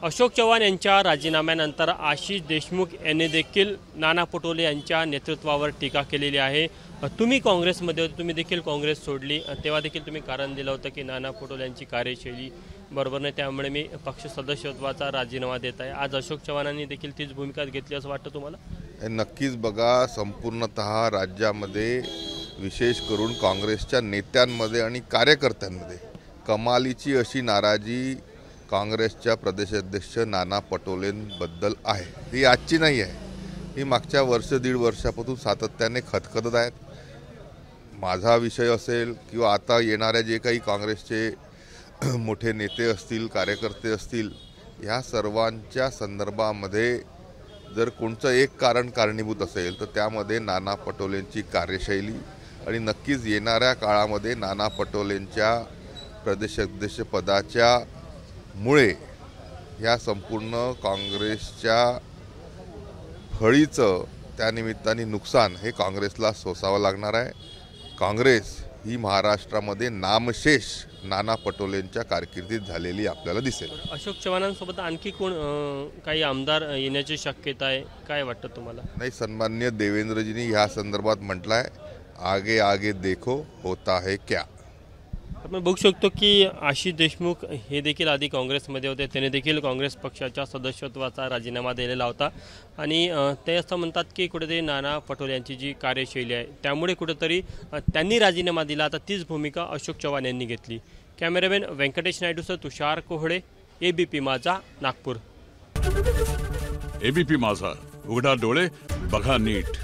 अशोक चव्हाण यांच्या राजीनाम्यानंतर आशिष देशमुख यांनी देखील नाना पटोले यांच्या नेतृत्वावर टीका केलेली आहे। तुम्ही काँग्रेसमध्ये होते, तुम्ही देखील काँग्रेस सोडली, तेव्हा देखील तुम्ही कारण दिलं होतं की नाना पटोले यांची कार्यशैली बरोबर नाही, त्यामुळे मी पक्ष सदस्यत्वाचा राजीनामा देत आहे। आज अशोक चव्हाणांनी देखील तीच भूमिका घेतली असं वाटतं तुम्हाला? नक्कीच बघा, संपूर्णतः राज्यामध्ये विशेष करून काँग्रेसच्या नेत्यांमध्ये आणि कार्यकर्त्यांमध्ये कमालीची अशी नाराजी काँग्रेसच्या प्रदेशाध्यक्ष नाना पटोलेंबद्दल आहे। ही आजची नाही आहे, ही मागच्या वर्ष दीड वर्षापासून सातत्याने खदखदत आहेत। माझा विषय असेल किंवा आता येणाऱ्या जे काही काँग्रेसचे मोठे नेते असतील, कार्यकर्ते असतील, ह्या सर्वांच्या संदर्भामध्ये जर कोणतं एक कारण कारणीभूत असेल तर त्यामध्ये नाना पटोलेंची कार्यशैली आणि नक्कीच येणाऱ्या काळामध्ये नाना पटोलेंच्या प्रदेशाध्यक्षपदाच्या मुळे ह्या संपूर्ण काँग्रेसच्या फळीचं त्यानिमित्ताने नुकसान हे काँग्रेसला सोसावं लागणार आहे। काँग्रेस ही महाराष्ट्रामध्ये नामशेष नाना पटोलेंच्या कारकिर्दीत झालेली आपल्याला दिसेल। अशोक चव्हाणांसोबत आणखी कोण काही आमदार येण्याची शक्यता आहे, काय वाटतं तुम्हाला? नाही, सन्माननीय देवेंद्रजींनी ह्या संदर्भात म्हटलं आहे, आगे आगे देखो होता है क्या। आपण बघू शकतो की आशिष देशमुख हे देखील आधी काँग्रेसमध्ये होते, त्याने देखील काँग्रेस पक्षाच्या सदस्यत्वाचा राजीनामा दिलेला होता आणि ते असं म्हणतात की कुठेतरी नाना पटोले यांची जी कार्यशैली आहे त्यामुळे कुठेतरी त्यांनी राजीनामा दिला, आता तीच भूमिका अशोक चव्हाण यांनी घेतली। कॅमेरामॅन व्यंकटेश नायडूसह तुषार कोहळे, एबीपी माझा, नागपूर। एबीपी माझा, उघडा डोळे बघा नीट।